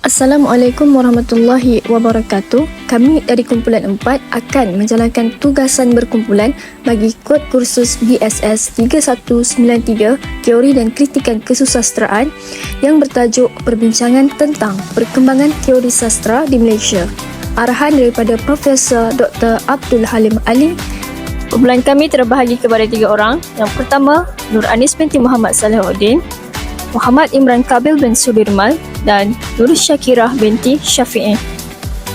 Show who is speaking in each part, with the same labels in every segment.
Speaker 1: Assalamualaikum warahmatullahi wabarakatuh. Kami dari kumpulan 4 akan menjalankan tugasan berkumpulan bagi kod kursus BSS 3193 Teori dan Kritikan Kesusasteraan yang bertajuk Perbincangan tentang Perkembangan Teori Sastra di Malaysia. Arahan daripada Profesor Dr. Abdul Halim Ali. Kumpulan kami terbahagi kepada 3 orang. Yang pertama, Nur Anis binti Muhammad Salahuddin, Muhammad Imran Kabil bin Sudirmal dan Nur Syakirah binti Syafi'i.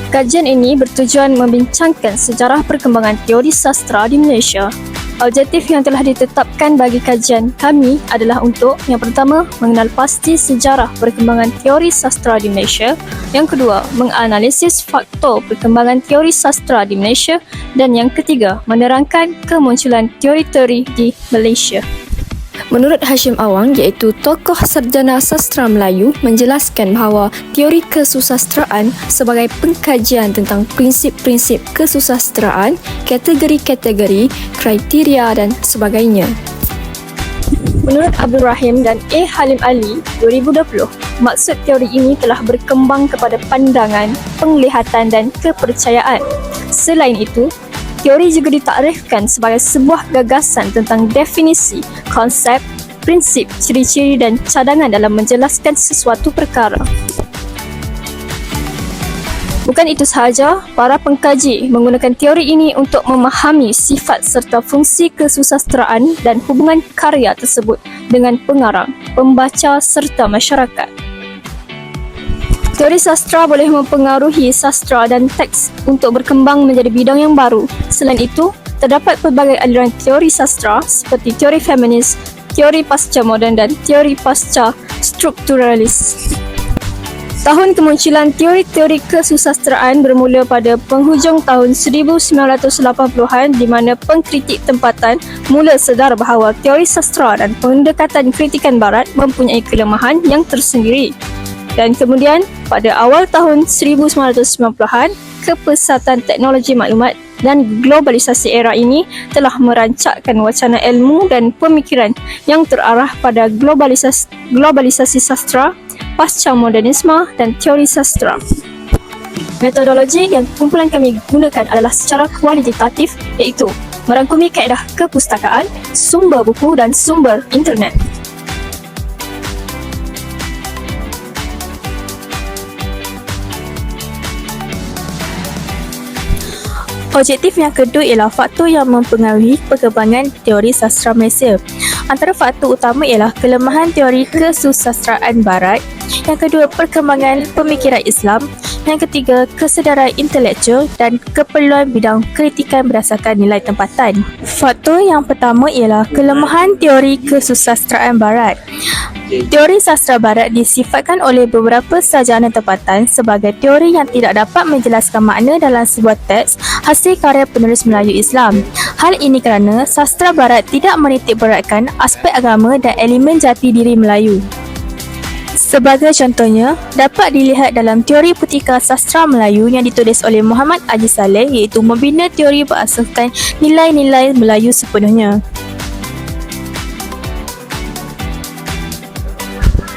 Speaker 1: Kajian ini bertujuan membincangkan sejarah perkembangan teori sastra di Malaysia. Objektif yang telah ditetapkan bagi kajian kami adalah untuk yang pertama, mengenal pasti sejarah perkembangan teori sastra di Malaysia. Yang kedua, menganalisis faktor perkembangan teori sastra di Malaysia. Dan yang ketiga, menerangkan kemunculan teori-teori di Malaysia. Menurut Hashim Awang, iaitu tokoh sarjana sastra Melayu, menjelaskan bahawa teori kesusasteraan sebagai pengkajian tentang prinsip-prinsip kesusasteraan, kategori-kategori, kriteria dan sebagainya. Menurut Abdul Rahim dan A. Halim Ali 2020, maksud teori ini telah berkembang kepada pandangan, penglihatan dan kepercayaan. Selain itu, teori juga ditakrifkan sebagai sebuah gagasan tentang definisi, konsep, prinsip, ciri-ciri dan cadangan dalam menjelaskan sesuatu perkara. Bukan itu sahaja, para pengkaji menggunakan teori ini untuk memahami sifat serta fungsi kesusasteraan dan hubungan karya tersebut dengan pengarang, pembaca serta masyarakat. Teori sastra boleh mempengaruhi sastra dan teks untuk berkembang menjadi bidang yang baru. Selain itu, terdapat pelbagai aliran teori sastra seperti teori feminis, teori pasca moden dan teori pasca strukturalis. Tahun kemunculan teori-teori kesusasteraan bermula pada penghujung tahun 1980-an di mana pengkritik tempatan mula sedar bahawa teori sastra dan pendekatan kritikan barat mempunyai kelemahan yang tersendiri. Dan kemudian, pada awal tahun 1990-an, kepesatan teknologi maklumat dan globalisasi era ini telah merancakkan wacana ilmu dan pemikiran yang terarah pada globalisasi sastra, pasca modernisme dan teori sastra. Metodologi yang kumpulan kami gunakan adalah secara kualitatif, iaitu merangkumi kaedah kepustakaan, sumber buku dan sumber internet.
Speaker 2: Objektif yang kedua ialah faktor yang mempengaruhi perkembangan teori sastra Malaysia. Antara faktor utama ialah kelemahan teori kesusasteraan barat. Yang kedua, perkembangan pemikiran Islam. Yang ketiga, kesedaran intelektual dan keperluan bidang kritikan berdasarkan nilai tempatan. Faktor yang pertama ialah kelemahan teori kesusasteraan barat. Teori sastra barat disifatkan oleh beberapa sarjana tempatan sebagai teori yang tidak dapat menjelaskan makna dalam sebuah teks hasil karya penulis Melayu Islam. Hal ini kerana sastra barat tidak menitik beratkan aspek agama dan elemen jati diri Melayu. Sebagai contohnya, dapat dilihat dalam teori Putika Sastra Melayu yang ditulis oleh Muhammad Haji Saleh, iaitu membina teori berasaskan nilai-nilai Melayu sepenuhnya.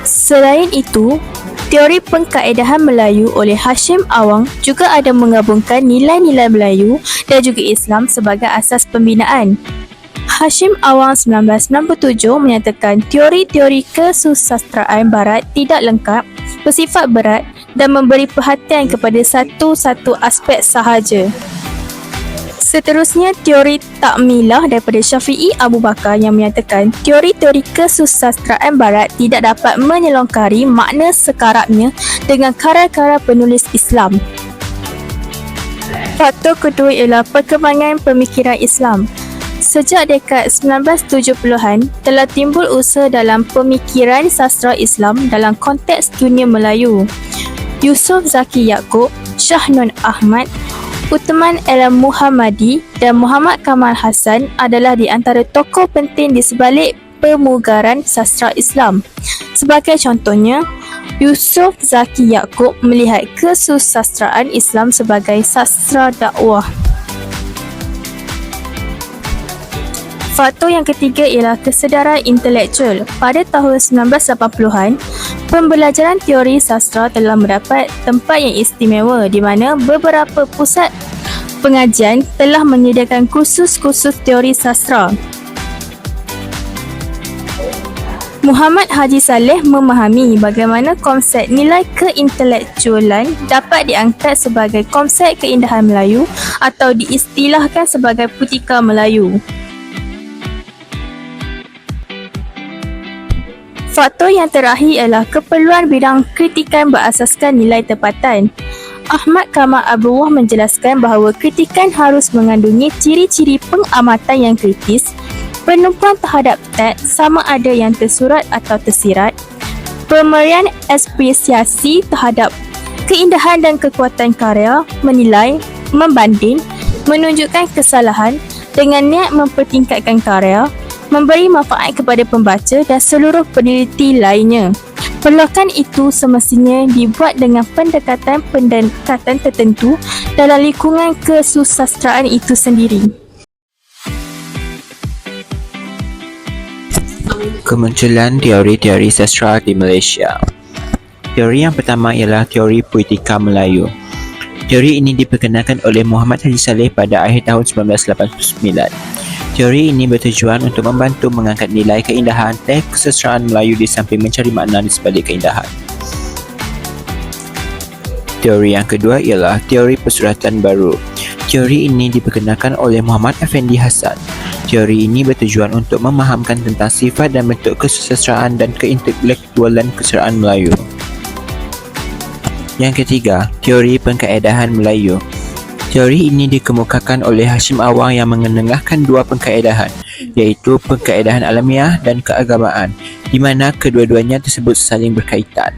Speaker 2: Selain itu, teori pengkaedahan Melayu oleh Hashim Awang juga ada menggabungkan nilai-nilai Melayu dan juga Islam sebagai asas pembinaan. Hashim Awang 1997 menyatakan teori-teori kesusasteraan barat tidak lengkap, bersifat berat dan memberi perhatian kepada satu-satu aspek sahaja. Seterusnya, teori takmilah daripada Syafi'i Abu Bakar yang menyatakan teori-teori kesusasteraan barat tidak dapat menyelongkari makna sekarabnya dengan karya-karya penulis Islam. Faktor kedua ialah perkembangan pemikiran Islam. Sejak dekad 1970-an, telah timbul usaha dalam pemikiran sastra Islam dalam konteks dunia Melayu. Yusof Zaki Yaakob, Shah Nun Ahmad, Uthman Al-Muhammadi dan Muhammad Kamal Hassan adalah di antara tokoh penting di sebalik pemugaran sastra Islam. Sebagai contohnya, Yusof Zaki Yaakob melihat kesusasteraan Islam sebagai sastra dakwah. Faktor yang ketiga ialah kesedaran intelektual. Pada tahun 1980-an, pembelajaran teori sastra telah mendapat tempat yang istimewa di mana beberapa pusat pengajian telah menyediakan kursus-kursus teori sastra. Muhammad Haji Saleh memahami bagaimana konsep nilai keintelektualan dapat diangkat sebagai konsep keindahan Melayu atau diistilahkan sebagai putika Melayu. Faktor yang terakhir ialah keperluan bidang kritikan berasaskan nilai tempatan. Ahmad Kamal Abdullah menjelaskan bahawa kritikan harus mengandungi ciri-ciri pengamatan yang kritis, penumpuan terhadap teks sama ada yang tersurat atau tersirat, pemberian apresiasi terhadap keindahan dan kekuatan karya, menilai, membanding, menunjukkan kesalahan dengan niat mempertingkatkan karya, memberi manfaat kepada pembaca dan seluruh peneliti lainnya. Perlukan itu semestinya dibuat dengan pendekatan tertentu dalam lingkungan kesusastraan itu sendiri.
Speaker 3: Kemunculan teori-teori sastra di Malaysia. Teori yang pertama ialah teori puitika Melayu. Teori ini diperkenalkan oleh Muhammad Haji Saleh pada akhir tahun 1989. Teori ini bertujuan untuk membantu mengangkat nilai keindahan teks kesusastraan Melayu di samping mencari makna di sebalik keindahan. Teori yang kedua ialah teori persuratan baru. Teori ini diperkenalkan oleh Muhammad Effendi Hassan. Teori ini bertujuan untuk memahamkan tentang sifat dan bentuk kesusastraan dan keintelektualan kesusastraan Melayu. Yang ketiga, teori pengkaedahan Melayu. Teori ini dikemukakan oleh Hashim Awang yang mengenengahkan dua pengkaedahan, iaitu pengkaedahan alamiah dan keagamaan, di mana kedua-duanya tersebut saling berkaitan.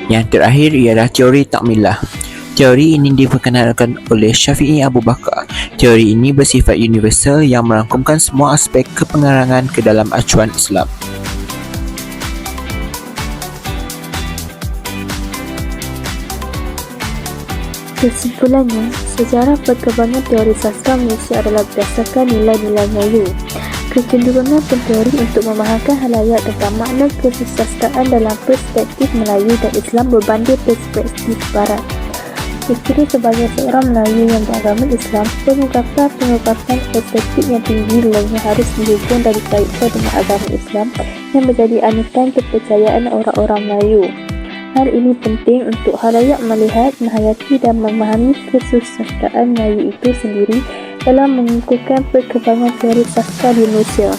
Speaker 3: Yang terakhir ialah teori takmilah. Teori ini diperkenalkan oleh Syafi'i Abu Bakar. Teori ini bersifat universal yang merangkumkan semua aspek kepengarangan ke dalam acuan Islam.
Speaker 4: Kesimpulannya, sejarah perkembangan teori sastra Malaysia adalah berdasarkan nilai-nilai Melayu. Kecenderungan penteori untuk memahamkan halayak tentang makna kesusastraan dalam perspektif Melayu dan Islam berbanding perspektif Barat. Dikira sebagai seorang Melayu yang beragama Islam, pengungkapan perspektif yang tinggi lainnya harus dihubung dan dikaitkan dengan agama Islam yang menjadi anutan kepercayaan orang-orang Melayu. Hal ini penting untuk halayak melihat, menghayati dan memahami kesusastraan Melayu itu sendiri dalam mengukuhkan perkembangan teori sastra di Malaysia.